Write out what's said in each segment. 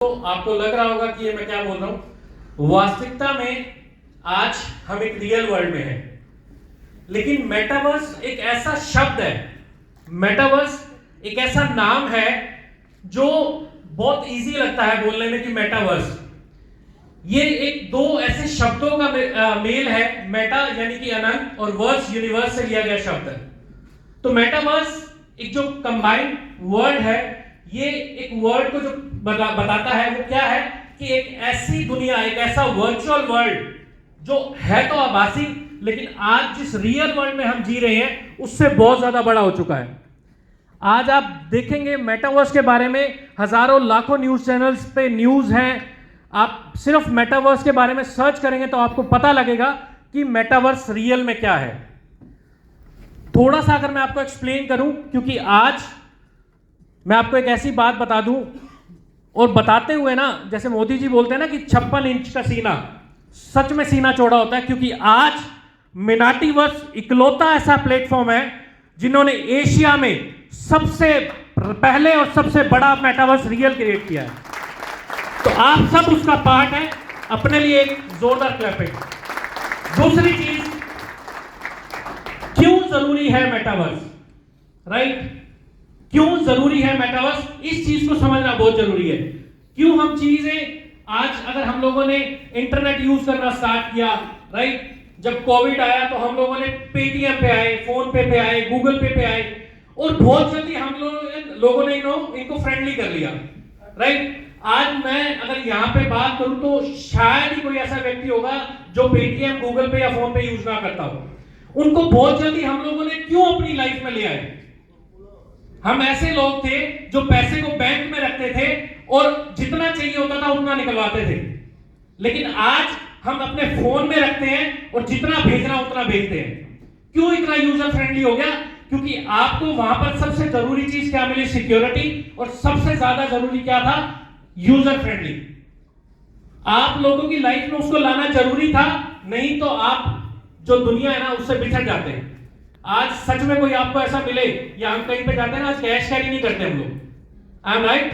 तो आपको लग रहा होगा कि ये मैं क्या बोल रहा हूं। वास्तविकता में आज हम एक रियल वर्ल्ड में हैं, लेकिन मेटावर्स एक ऐसा शब्द है, मेटावर्स एक ऐसा नाम है जो बहुत इजी लगता है बोलने में कि मेटावर्स। ये एक दो ऐसे शब्दों का मेल है। मेटा यानी कि अनंत और वर्स यूनिवर्स से लिया गया शब्द है। तो मेटावर्स एक जो कंबाइंड वर्ड है, ये एक वर्ड को जो बताता है वो क्या है कि एक ऐसी दुनिया, एक ऐसा वर्चुअल वर्ल्ड जो है तो आभासी, लेकिन आज जिस रियल वर्ल्ड में हम जी रहे हैं उससे बहुत ज्यादा बड़ा हो चुका है। आज आप देखेंगे मेटावर्स के बारे में हजारों लाखों न्यूज चैनल्स पे न्यूज हैं। आप सिर्फ मेटावर्स के बारे में सर्च करेंगे तो आपको पता लगेगा कि मेटावर्स रियल में क्या है। थोड़ा सा अगर मैं आपको एक्सप्लेन करूं, क्योंकि आज मैं आपको एक ऐसी बात बता दूं, और बताते हुए ना, जैसे मोदी जी बोलते हैं ना कि 56 इंच का सीना, सच में सीना चौड़ा होता है, क्योंकि आज मिनाटीवर्स इकलौता ऐसा प्लेटफॉर्म है जिन्होंने एशिया में सबसे पहले और सबसे बड़ा मेटावर्स रियल क्रिएट किया है। तो आप सब उसका पार्ट है। अपने लिए एक जोरदार क्लैपिंग। दूसरी चीज, क्यों जरूरी है मेटावर्स, राइट? क्यों जरूरी है मेटावर्स, इस चीज को समझना बहुत जरूरी है। क्यों हम चीजें आज, अगर हम लोगों ने इंटरनेट यूज करना स्टार्ट किया, राइट? जब कोविड आया तो हम लोगों ने पेटीएम पे आए, फोन पे आए, गूगल पे आए, और बहुत जल्दी हम लोगों ने इनको फ्रेंडली कर लिया, राइट? आज मैं अगर यहां पे बात करूं तो शायद ही कोई ऐसा व्यक्ति होगा जो पेटीएम, गूगल पे या फोन पे यूज ना करता हो। उनको बहुत जल्दी हम लोगों ने क्यों अपनी लाइफ में ले आए? हम ऐसे लोग थे जो पैसे को बैंक में रखते थे और जितना चाहिए होता था उतना निकलवाते थे, लेकिन आज हम अपने फोन में रखते हैं और जितना भेजना उतना भेजते हैं। क्यों इतना यूजर फ्रेंडली हो गया? क्योंकि आपको वहां पर सबसे जरूरी चीज क्या मिली? सिक्योरिटी। और सबसे ज्यादा जरूरी क्या था? User friendly. आप लोगों की लाइफ में उसको लाना जरूरी था, नहीं तो आप जो दुनिया है ना उससे बिछड़ जाते हैं। आज सच में कोई आपको ऐसा मिले, या हम कहीं पे जाते हैं ना, आज कैश कैरी नहीं करते हम लोग। I am right?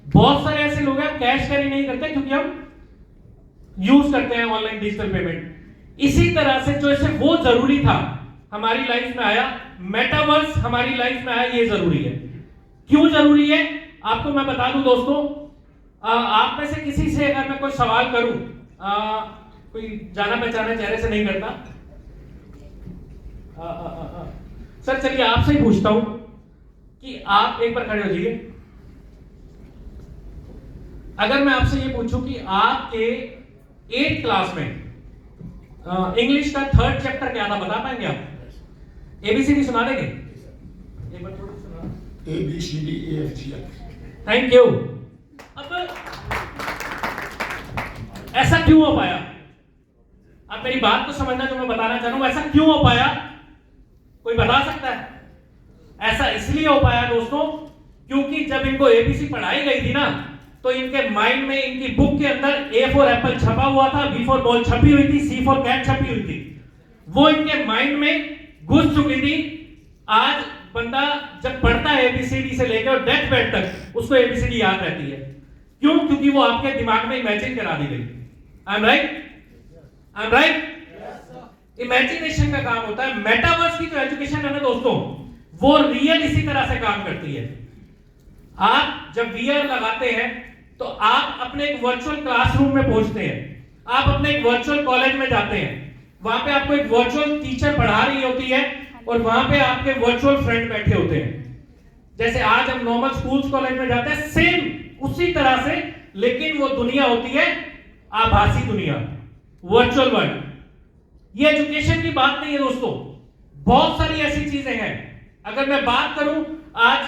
बहुत सारे ऐसे लोग हैं कैश कैरी नहीं करते क्योंकि हम यूज करते हैं ऑनलाइन डिजिटल पेमेंट। इसी तरह से जो ऐसे वो जरूरी था हमारी लाइफ में आया, मेटावर्स हमारी लाइफ में आया, ये जरूरी है। क्यों जरूरी है आपको मैं बता दूं दोस्तों। आप में से किसी से अगर मैं कोई सवाल करूं, कोई जाना पहचाना चेहरे से नहीं करता, सर चलिए आपसे ही पूछता हूं कि आप एक बार खड़े हो जाइए। अगर मैं आपसे ये पूछूं कि आपके 8th क्लास में इंग्लिश का 3rd चैप्टर क्या था, बता पाएंगे आप? एबीसीडी सुना देंगे? एक बार थोड़ा सुना। ABCDEFG। Thank you. अब ऐसा क्यों हो पाया? आप मेरी बात को समझना जो मैं बताना चाह रहा हूं, ऐसा क्यों हो पाया? कोई बता सकता है? ऐसा इसलिए हो पाया दोस्तों क्योंकि जब इनको एबीसी पढ़ाई गई थी ना, तो इनके माइंड में, इनकी बुक के अंदर A फॉर एप्पल छपा हुआ था, B फॉर बॉल छपी हुई थी, C फॉर कैट छपी हुई थी। वो इनके माइंड में घुस चुकी थी। आज बंदा जब पढ़ता है एबीसीडी से लेकर डेथ बेड तक, उसको एबीसीडी याद रहती है। क्यों? क्योंकि वो आपके दिमाग में इमेजिन करा दी गई। I am right? I am right? Imagination का काम होता है। मेटावर्स की जो एजुकेशन है ना दोस्तों, वो रियल इसी तरह से काम करती है। आप जब वीआर लगाते हैं तो आप अपने एक वर्चुअल क्लासरूम में पहुंचते हैं, आप अपने एक वर्चुअल कॉलेज में जाते हैं, वहां पे आपको एक वर्चुअल टीचर पढ़ा रही होती है और वहां पे आपके वर्चुअल फ्रेंड बैठे होते हैं। जैसे आज हम नॉर्मल स्कूल्स कॉलेज में जाते हैं, सेम उसी तरह से, लेकिन वो दुनिया होती है आभासी दुनिया, वर्चुअल वर्ल्ड। ये एजुकेशन की बात नहीं है दोस्तों, बहुत सारी ऐसी चीजें हैं। अगर मैं बात करूं आज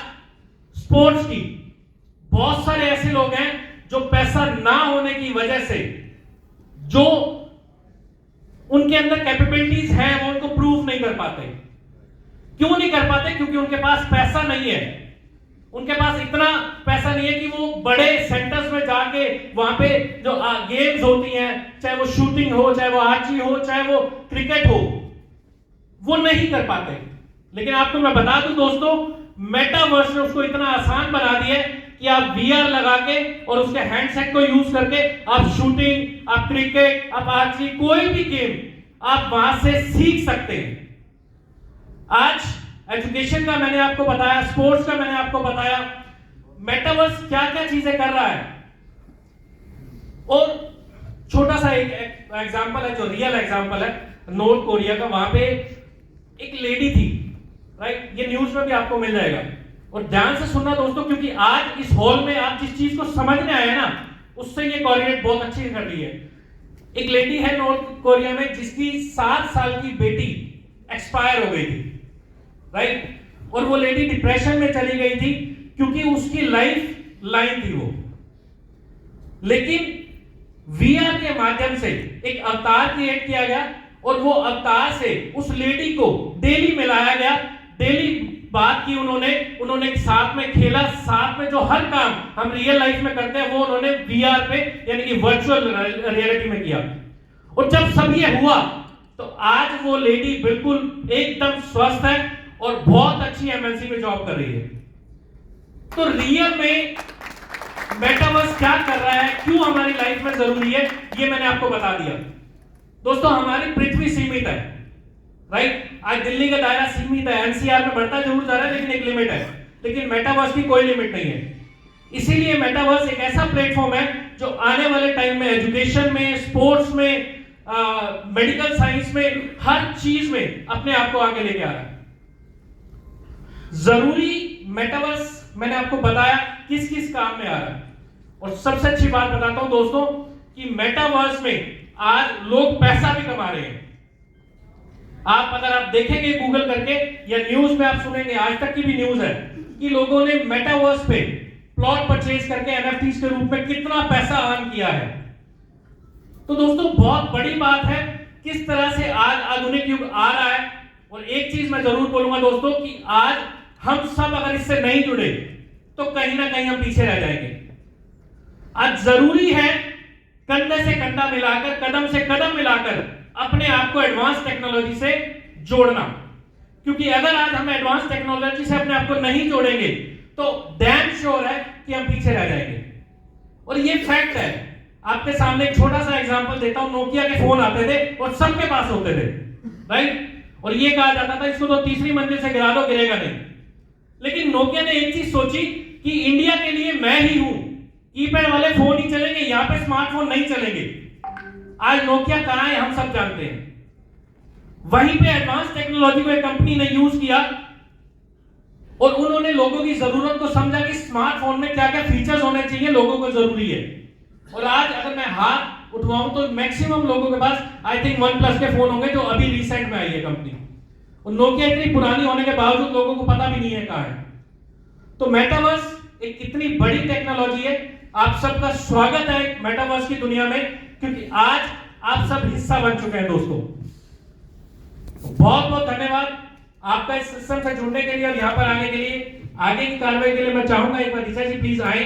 स्पोर्ट्स की, बहुत सारे ऐसे लोग हैं जो पैसा ना होने की वजह से, जो उनके अंदर कैपेबिलिटीज हैं, वो उनको प्रूव नहीं कर पाते। क्यों नहीं कर पाते? क्योंकि उनके पास पैसा नहीं है। उनके पास इतना पैसा नहीं है कि वो बड़े सेंटर्स में जाके वहां पे जो गेम्स होती हैं, चाहे वो शूटिंग हो, चाहे वो आर्चरी हो, चाहे वो क्रिकेट हो, वो नहीं कर पाते। लेकिन आपको मैं बता दूं दोस्तों, मेटावर्स ने उसको इतना आसान बना दिया है कि आप वीआर लगा के और उसके हैंडसेट को यूज करके आप शूटिंग, आप क्रिकेट, आप आर्चरी, कोई भी गेम आप वहां से सीख सकते हैं। आज एजुकेशन का मैंने आपको बताया, स्पोर्ट्स का मैंने आपको बताया, मेटावर्स क्या क्या चीजें कर रहा है। और छोटा सा एक एग्जांपल है जो रियल एग्जांपल है नॉर्थ कोरिया का। वहां पे एक लेडी थी, राइट, ये न्यूज में भी आपको मिल जाएगा। और ध्यान से सुनना दोस्तों, क्योंकि आज इस हॉल में आप जिस चीज को समझने आए ना, उससे ये कोरिलेट बहुत अच्छी कर रही है। एक लेडी है नॉर्थ कोरिया में जिसकी 7 साल की बेटी एक्सपायर हो गई थी, राइट, और वो लेडी डिप्रेशन में चली गई थी क्योंकि उसकी लाइफ लाइन थी वो। लेकिन वीआर के माध्यम से एक अवतार क्रिएट किया गया और वो अवतार से उस लेडी को डेली मिलाया गया, डेली बात की उन्होंने साथ में खेला, साथ में जो हर काम हम रियल लाइफ में करते हैं वो उन्होंने वीआर पे यानी कि वर्चुअल रियलिटी में किया। और जब सब ये हुआ तो आज वो लेडी बिल्कुल एकदम स्वस्थ है और बहुत अच्छी एमएनसी में जॉब कर रही है। तो रियल में मेटावर्स क्या कर रहा है, क्यों हमारी लाइफ में जरूरी है, ये मैंने आपको बता दिया। दोस्तों हमारी पृथ्वी सीमित है, राइट, आज दिल्ली का दायरा सीमित है, एनसीआर में बढ़ता जरूर जा रहा है लेकिन एक लिमिट है, लेकिन मेटावर्स की कोई लिमिट नहीं है। इसीलिए मेटावर्स एक ऐसा प्लेटफॉर्म है जो आने वाले टाइम में एजुकेशन में, स्पोर्ट्स में, मेडिकल साइंस में, हर चीज में अपने आप को आगे लेके आ रहा है। जरूरी मेटावर्स मैंने आपको बताया किस किस काम में आ रहा है। और सबसे अच्छी बात बताता हूं दोस्तों कि मेटावर्स में आज लोग पैसा भी कमा रहे हैं। अगर आप देखेंगे गूगल करके या न्यूज में आप सुनेंगे, आज तक की भी न्यूज है कि लोगों ने मेटावर्स पे प्लॉट परचेज करके एनएफटीज के रूप में कितना पैसा अर्न किया है। तो दोस्तों बहुत बड़ी बात है किस तरह से आज आधुनिक युग आ रहा है। और एक चीज मैं जरूर बोलूंगा दोस्तों कि आज हम सब अगर इससे नहीं जुड़े तो कहीं ना कहीं हम पीछे रह जाएंगे। आज जरूरी है कंधे से कंधा मिलाकर, कदम से कदम मिलाकर अपने आप को एडवांस टेक्नोलॉजी से जोड़ना, क्योंकि अगर आज हम एडवांस टेक्नोलॉजी से अपने आप को नहीं जोड़ेंगे तो डैम श्योर है कि हम पीछे रह जाएंगे। और ये फैक्ट है। आपके सामने एक छोटा सा एग्जांपल देता हूं। नोकिया के फोन आते थे और सबके पास होते थे, राइट, और ये कहा जाता था इसको तो तीसरी मंजिल से गिरा दो, गिरेगा नहीं। लेकिन नोकिया ने एक चीज सोची कि इंडिया के लिए मैं ही हूं, कीपैड वाले फोन ही चलेंगे, यहां पे स्मार्टफोन नहीं चलेंगे। आज नोकिया कहां है हम सब जानते हैं। वहीं पे एडवांस टेक्नोलॉजी को एक कंपनी ने यूज किया और उन्होंने लोगों की जरूरत को समझा कि स्मार्टफोन में क्या क्या फीचर्स होने चाहिए, लोगों को जरूरी है। और आज अगर मैं हाथ उठवाऊं तो मैक्सिमम लोगों के पास आई थिंक OnePlus के फोन होंगे जो अभी रिसेंट में आई है कंपनी। और नोकिया इतनी पुरानी होने के बावजूद लोगों को पता भी नहीं है कहां है। तो मेटावर्स एक कितनी बड़ी टेक्नोलॉजी है। आप सबका स्वागत है मेटावर्स की दुनिया में, क्योंकि आज आप सब हिस्सा बन चुके हैं दोस्तों। बहुत बहुत धन्यवाद आपका इस सिस्टम से जुड़ने के लिए और यहां पर आने के लिए। आगे की कार्रवाई के लिए मैं चाहूंगा एक बार ऋचा जी प्लीज आए।